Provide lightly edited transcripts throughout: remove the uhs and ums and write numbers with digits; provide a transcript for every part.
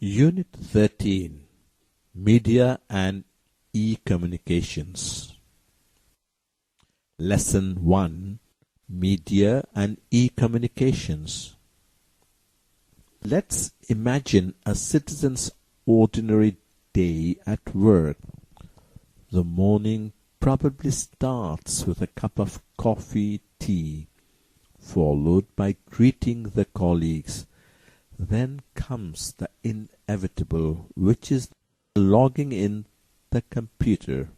Unit 13 Media and E-Communications. Lesson 1 Media and E-Communications. Let's imagine a citizen's ordinary day at work. The morning probably starts with a cup of coffee, tea, followed by greeting the colleagues. Then comes the inevitable, which is logging in the computer.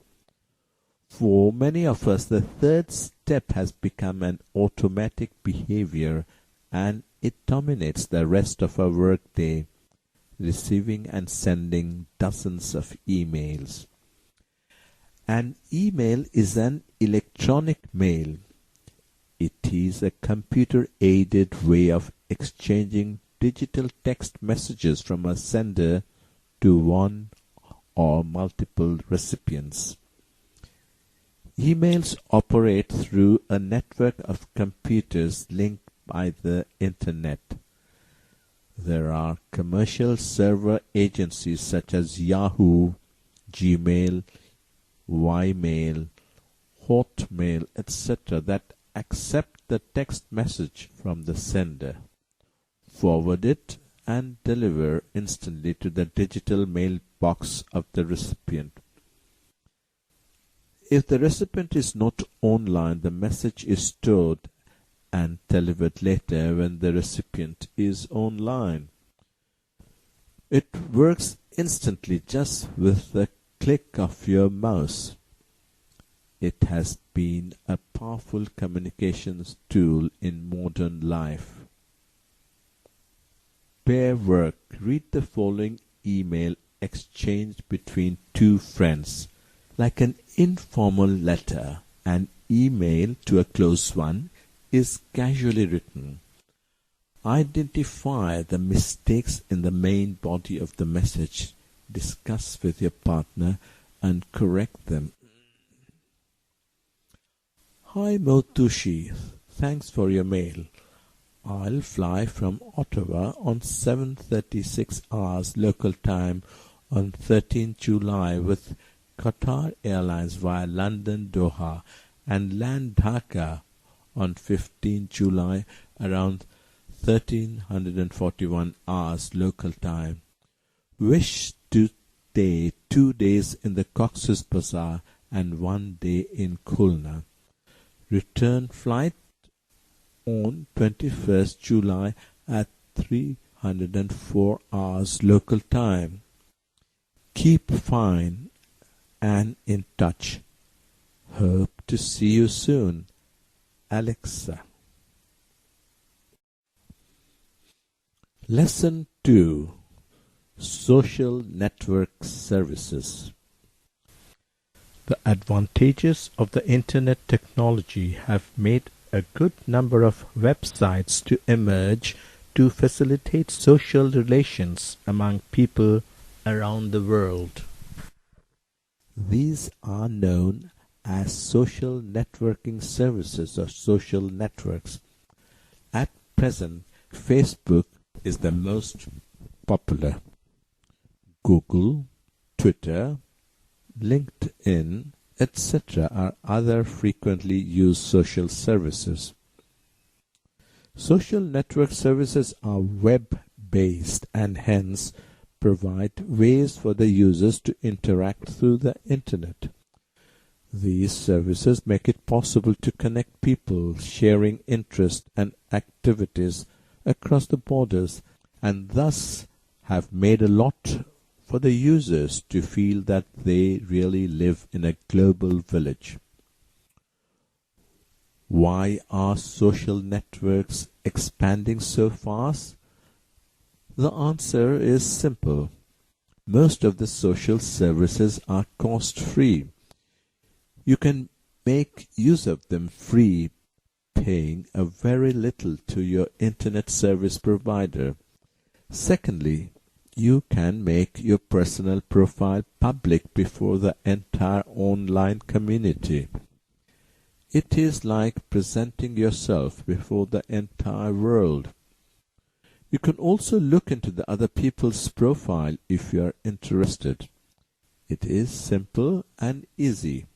For many of us, the third step has become an automatic behavior, and it dominates the rest of our workday, receiving and sending dozens of emails. An email is an electronic mail. It is a computer-aided way of exchanging digital text messages from a sender to one or multiple recipients. Emails operate through a network of computers linked by the Internet. There are commercial server agencies such as Yahoo, Gmail, Ymail, Hotmail, etc. that accept the text message from the sender, forward it, and deliver instantly to the digital mailbox of the recipient. If the recipient is not online, the message is stored and delivered later when the recipient is online. It works instantly just with the click of your mouse. It has been a powerful communications tool in modern life. Pair work. Read the following email exchanged between two friends. Like an informal letter, an email to a close one is casually written. Identify the mistakes in the main body of the message, discuss with your partner, and correct them. Hi Motushi, thanks for your mail. I'll fly from Ottawa on 7:36 hours local time on 13 July with Qatar Airlines via London Doha and land Dhaka on 15 July around 1341 hours local time. Wish to stay 2 days in the Cox's Bazar and 1 day in Khulna. Return flight on 21st July at 304 hours local time. Keep fine and in touch. Hope to see you soon. Alexa. Lesson 2 Social Network Services. The advantages of the Internet technology have made a good number of websites to emerge to facilitate social relations among people around the world. These are known as social networking services or social networks. At present, Facebook is the most popular. Google, Twitter, LinkedIn, etc. are other frequently used social services. Social network services are web-based and hence provide ways for the users to interact through the Internet. These services make it possible to connect people sharing interests and activities across the borders and thus have made a lot for the users to feel that they really live in a global village. Why are social networks expanding so fast? The answer is simple. Most of the social services are cost-free. You can make use of them free, paying a very little to your Internet service provider. Secondly, you can make your personal profile public before the entire online community. It is like presenting yourself before the entire world. You can also look into the other people's profile if you are interested. It is simple and easy.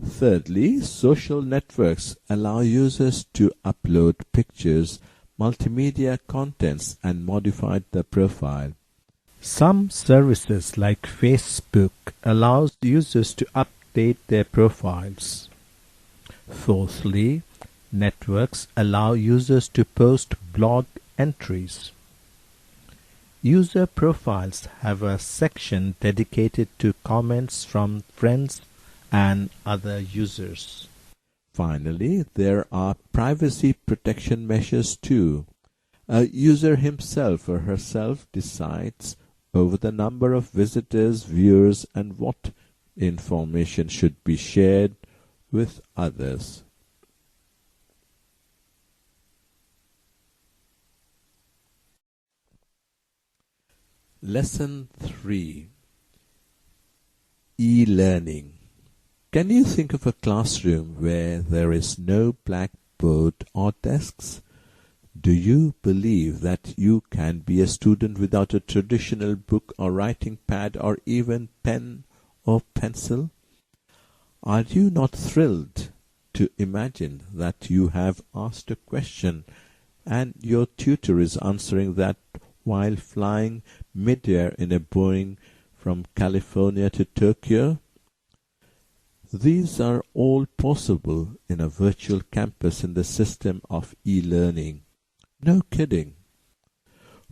Thirdly, social networks allow users to upload pictures, multimedia contents and modify the profile. Some services like Facebook allows users to update their profiles. Fourthly, networks allow users to post blog entries. User profiles have a section dedicated to comments from friends and other users. Finally, there are privacy protection measures too. A user himself or herself decides over the number of visitors, viewers, and what information should be shared with others. Lesson 3: E-learning. Can you think of a classroom where there is no blackboard or desks? Do you believe that you can be a student without a traditional book or writing pad or even pen or pencil? Are you not thrilled to imagine that you have asked a question and your tutor is answering that while flying mid-air in a Boeing from California to Tokyo? These are all possible in a virtual campus in the system of e-learning. No kidding.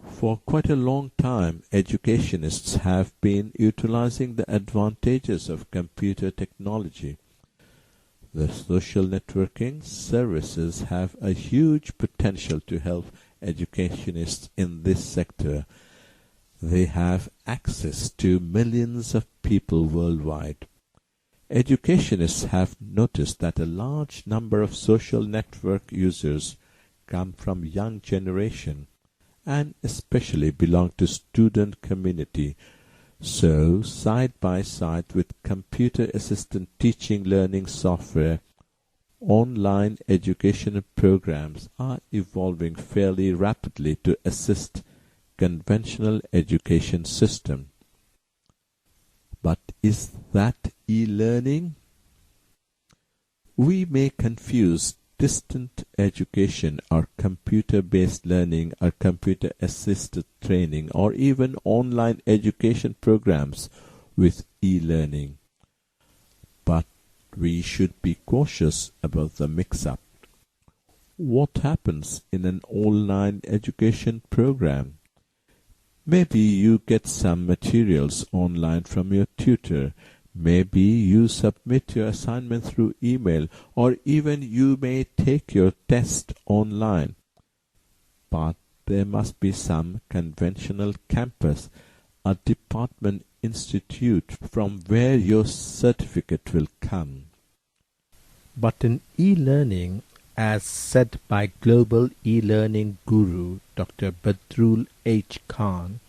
For quite a long time, educationists have been utilizing the advantages of computer technology. The social networking services have a huge potential to help educationists in this sector. They have access to millions of people worldwide. Educationists have noticed that a large number of social network users come from young generation and especially belong to student community. So, side by side with computer assisted teaching learning software, online educational programs are evolving fairly rapidly to assist conventional education system. But is that e-learning? We may confuse distant education or computer-based learning or computer-assisted training or even online education programs with e-learning. But we should be cautious about the mix-up. What happens in an online education program? Maybe you get some materials online from your tutor. Maybe you submit your assignment through email, or even you may take your test online. But there must be some conventional campus, a department institute from where your certificate will come. But in e-learning, as said by global e-learning guru Dr. Badrul H. Khan,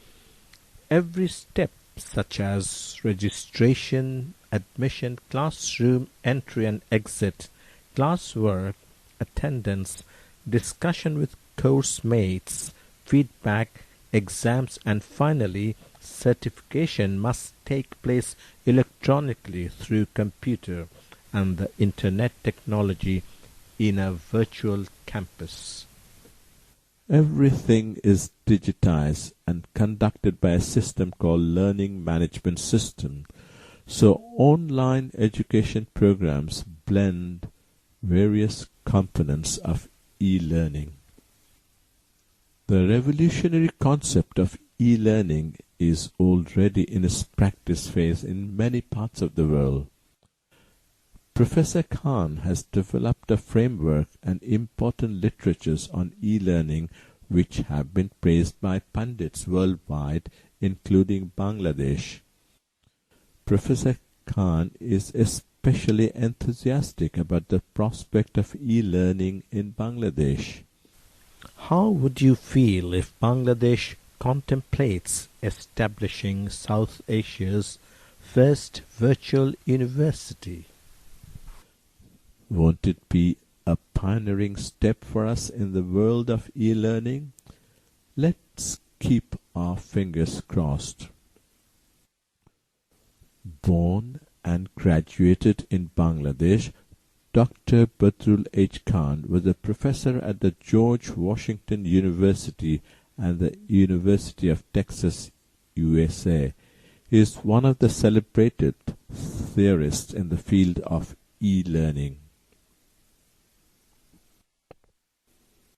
every step such as registration, admission, classroom entry and exit, classwork, attendance, discussion with course mates, feedback, exams and finally certification must take place electronically through computer and the internet technology in a virtual campus. Everything is digitized and conducted by a system called Learning Management System. So online education programs blend various components of e-learning. The revolutionary concept of e-learning is already in its practice phase in many parts of the world. Professor Khan has developed a framework and important literatures on e-learning which have been praised by pundits worldwide, including Bangladesh. Professor Khan is especially enthusiastic about the prospect of e-learning in Bangladesh. How would you feel if Bangladesh contemplates establishing South Asia's first virtual university? Won't it be a pioneering step for us in the world of e-learning? Let's keep our fingers crossed. Born and graduated in Bangladesh, Dr. Badrul H. Khan was a professor at the George Washington University and the University of Texas, USA. He is one of the celebrated theorists in the field of e-learning.